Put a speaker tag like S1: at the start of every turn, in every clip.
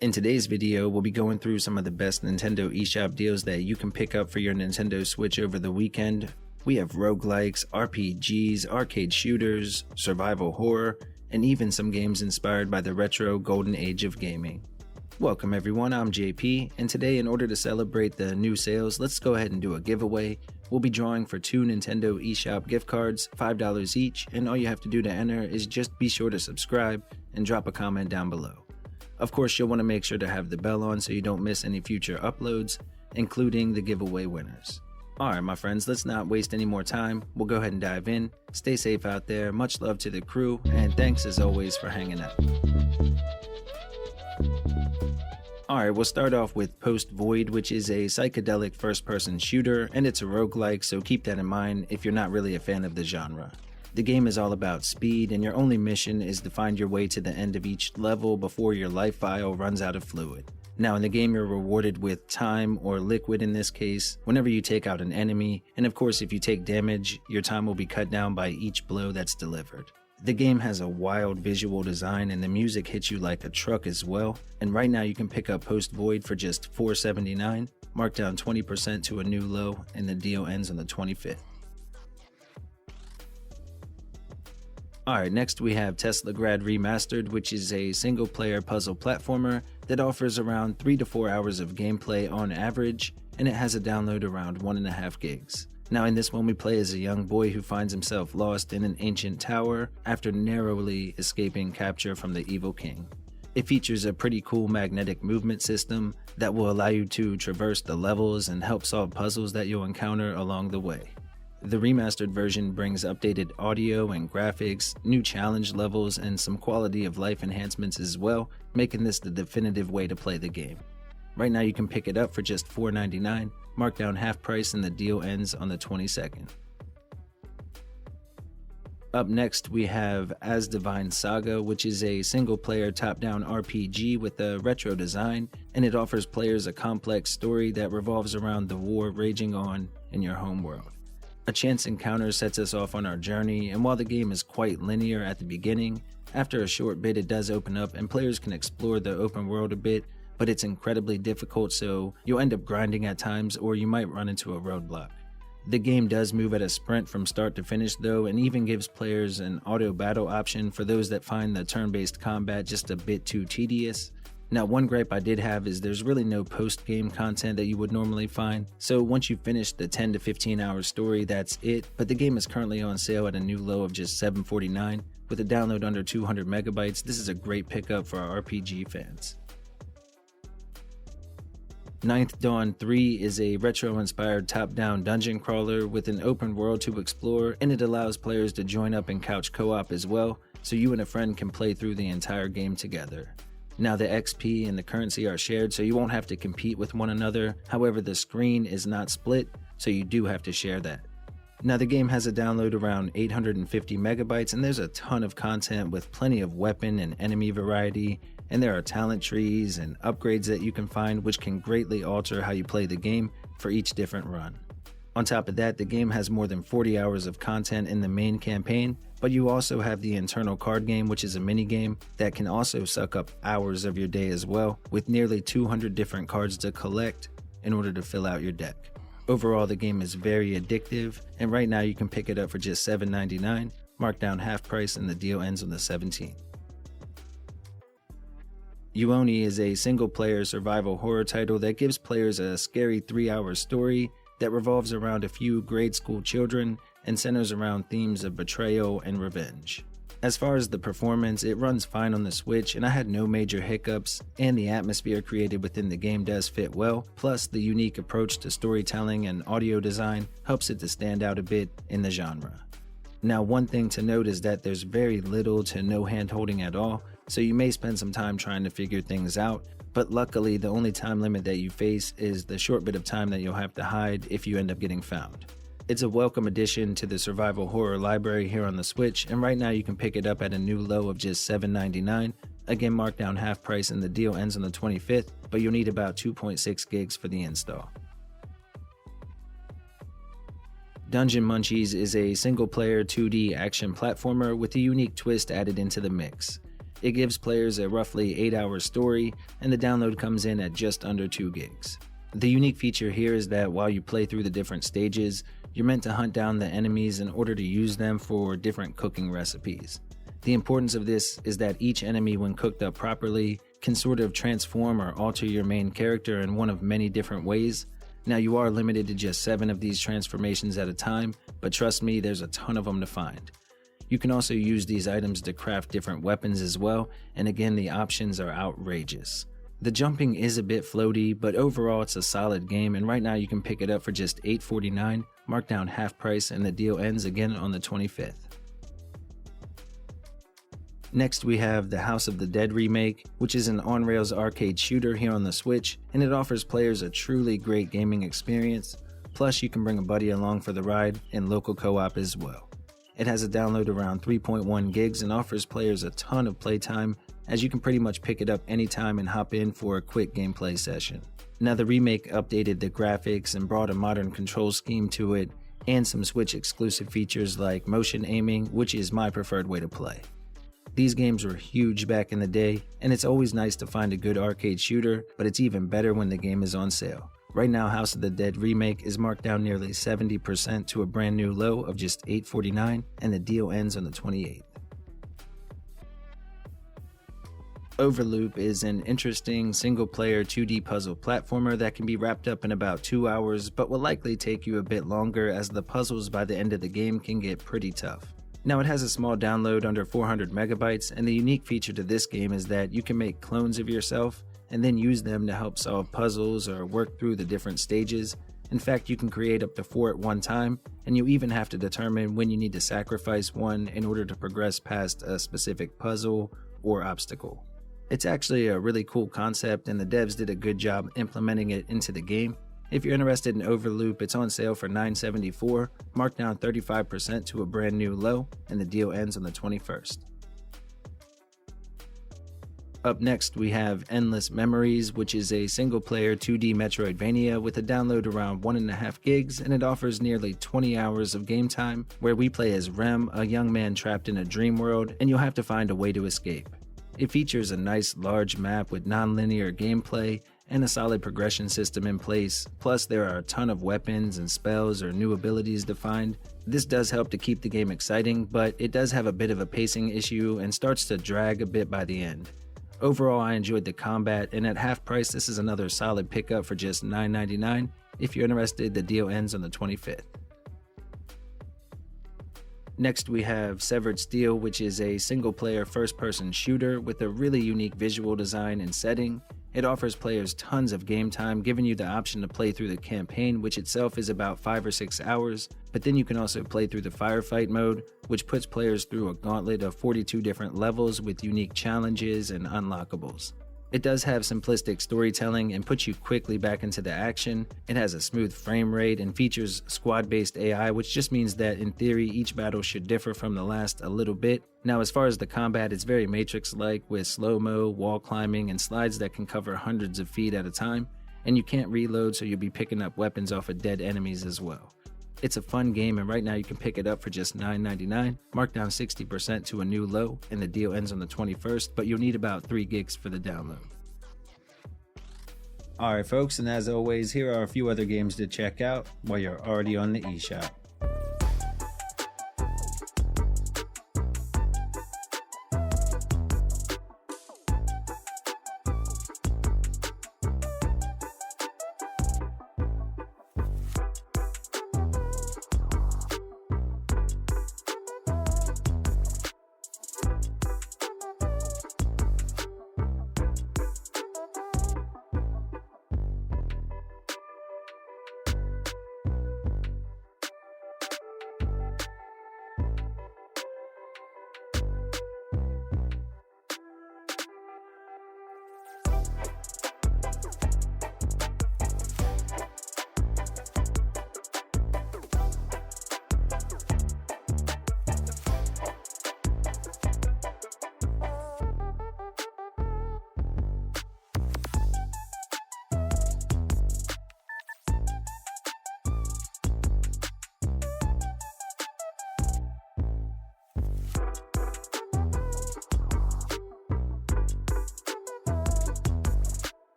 S1: In today's video, we'll be going through some of the best Nintendo eShop deals that you can pick up for your Nintendo Switch over the weekend. We have roguelikes, RPGs, arcade shooters, survival horror, and even some games inspired by the retro golden age of gaming. Welcome everyone, I'm JP, and today in order to celebrate the new sales, let's go ahead and do a giveaway. We'll be drawing for 2 Nintendo eShop gift cards, $5 each, and all you have to do to enter is just be sure to subscribe and drop a comment down below. Of course, you'll want to make sure to have the bell on so you don't miss any future uploads, including the giveaway winners. Alright my friends, let's not waste any more time. We'll go ahead and dive in. Stay safe out there, much love to the crew, and thanks as always for hanging out. Alright, we'll start off with Post Void, which is a psychedelic first-person shooter, and it's a roguelike, so keep that in mind if you're not really a fan of the genre. The game is all about speed, and your only mission is to find your way to the end of each level before your life vial runs out of fluid. Now in the game you're rewarded with time, or liquid in this case, whenever you take out an enemy, and of course if you take damage, your time will be cut down by each blow that's delivered. The game has a wild visual design and the music hits you like a truck as well, and right now you can pick up Post Void for just $4.79, marked down 20% to a new low, and the deal ends on the 25th. Alright, next we have Teslagrad Remastered, which is a single-player puzzle platformer that offers around 3 to 4 hours of gameplay on average, and it has a download around 1.5 gigs. Now in this one we play as a young boy who finds himself lost in an ancient tower after narrowly escaping capture from the evil king. It features a pretty cool magnetic movement system that will allow you to traverse the levels and help solve puzzles that you'll encounter along the way. The remastered version brings updated audio and graphics, new challenge levels, and some quality of life enhancements as well, making this the definitive way to play the game. Right now you can pick it up for just $4.99, marked down half price, and the deal ends on the 22nd. Up next we have Asdivine Saga, which is a single-player top-down RPG with a retro design, and it offers players a complex story that revolves around the war raging on in your homeworld. A chance encounter sets us off on our journey, and while the game is quite linear at the beginning, after a short bit it does open up and players can explore the open world a bit, but it's incredibly difficult, so you'll end up grinding at times or you might run into a roadblock. The game does move at a sprint from start to finish though, and even gives players an auto battle option for those that find the turn-based combat just a bit too tedious. Now one gripe I did have is there's really no post-game content that you would normally find, so once you finish the 10 to 15 hour story that's it, but the game is currently on sale at a new low of just $7.49. With a download under 200 megabytes, this is a great pickup for our RPG fans. Ninth Dawn 3 is a retro-inspired top-down dungeon crawler with an open world to explore, and it allows players to join up in couch co-op as well, so you and a friend can play through the entire game together. Now the XP and the currency are shared, so you won't have to compete with one another. However, the screen is not split, so you do have to share that. Now the game has a download around 850 megabytes, and there's a ton of content with plenty of weapon and enemy variety, and there are talent trees and upgrades that you can find which can greatly alter how you play the game for each different run. On top of that, the game has more than 40 hours of content in the main campaign, but you also have the internal card game, which is a mini game that can also suck up hours of your day as well, with nearly 200 different cards to collect in order to fill out your deck. Overall, the game is very addictive, and right now you can pick it up for just $7.99, marked down half price, and the deal ends on the 17th. Yuoni is a single-player survival horror title that gives players a scary 3-hour story that revolves around a few grade school children and centers around themes of betrayal and revenge. As far as the performance, it runs fine on the Switch and I had no major hiccups, and the atmosphere created within the game does fit well, plus the unique approach to storytelling and audio design helps it to stand out a bit in the genre. Now one thing to note is that there's very little to no hand-holding at all, so you may spend some time trying to figure things out, but luckily the only time limit that you face is the short bit of time that you'll have to hide if you end up getting found. It's a welcome addition to the survival horror library here on the Switch, and right now you can pick it up at a new low of just $7.99, again marked down half price, and the deal ends on the 25th, but you'll need about 2.6 gigs for the install. Dungeon Munchies is a single-player 2D action platformer with a unique twist added into the mix. It gives players a roughly 8-hour story, and the download comes in at just under 2 gigs. The unique feature here is that while you play through the different stages, you're meant to hunt down the enemies in order to use them for different cooking recipes. The importance of this is that each enemy, when cooked up properly, can sort of transform or alter your main character in one of many different ways. Now, you are limited to just 7 of these transformations at a time, but trust me, there's a ton of them to find. You can also use these items to craft different weapons as well, and again, the options are outrageous. The jumping is a bit floaty, but overall it's a solid game, and right now you can pick it up for just $8.49, marked down half price, and the deal ends again on the 25th. Next we have the House of the Dead Remake, which is an on-rails arcade shooter here on the Switch, and it offers players a truly great gaming experience, plus you can bring a buddy along for the ride and local co-op as well. It has a download around 3.1 gigs and offers players a ton of playtime, as you can pretty much pick it up anytime and hop in for a quick gameplay session. Now, the remake updated the graphics and brought a modern control scheme to it, and some Switch exclusive features like motion aiming, which is my preferred way to play. These games were huge back in the day, and it's always nice to find a good arcade shooter, but it's even better when the game is on sale. Right now, House of the Dead Remake is marked down nearly 70% to a brand new low of just $8.49, and the deal ends on the 28th. Overloop is an interesting single-player 2D puzzle platformer that can be wrapped up in about 2 hours, but will likely take you a bit longer as the puzzles by the end of the game can get pretty tough. Now, it has a small download under 400 megabytes, and the unique feature to this game is that you can make clones of yourself and then use them to help solve puzzles or work through the different stages. In fact, you can create up to 4 at one time, and you even have to determine when you need to sacrifice one in order to progress past a specific puzzle or obstacle. It's actually a really cool concept, and the devs did a good job implementing it into the game. If you're interested in Overloop, it's on sale for $9.74, marked down 35% to a brand new low, and the deal ends on the 21st. Up next, we have Endless Memories, which is a single-player 2D Metroidvania with a download around 1.5 gigs, and it offers nearly 20 hours of game time, where we play as Rem, a young man trapped in a dream world, and you'll have to find a way to escape. It features a nice large map with non-linear gameplay and a solid progression system in place, plus there are a ton of weapons and spells or new abilities to find. This does help to keep the game exciting, but it does have a bit of a pacing issue and starts to drag a bit by the end. Overall, I enjoyed the combat, and at half price, this is another solid pickup for just $9.99. If you're interested, the deal ends on the 25th. Next, we have Severed Steel, which is a single-player first-person shooter with a really unique visual design and setting. It offers players tons of game time, giving you the option to play through the campaign, which itself is about 5 or 6 hours, but then you can also play through the firefight mode, which puts players through a gauntlet of 42 different levels with unique challenges and unlockables. It does have simplistic storytelling and puts you quickly back into the action. It has a smooth frame rate and features squad-based AI, which just means that in theory each battle should differ from the last a little bit. Now, as far as the combat, it's very Matrix-like with slow-mo, wall climbing, and slides that can cover hundreds of feet at a time, and you can't reload, so you'll be picking up weapons off of dead enemies as well. It's a fun game, and right now you can pick it up for just $9.99, marked down 60% to a new low, and the deal ends on the 21st, but you'll need about 3 gigs for the download. Alright folks, and as always, here are a few other games to check out while you're already on the eShop.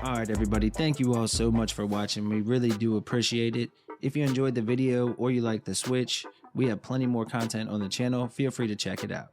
S1: Alright everybody, thank you all so much for watching. We really do appreciate it. If you enjoyed the video or you like the Switch, we have plenty more content on the channel. Feel free to check it out.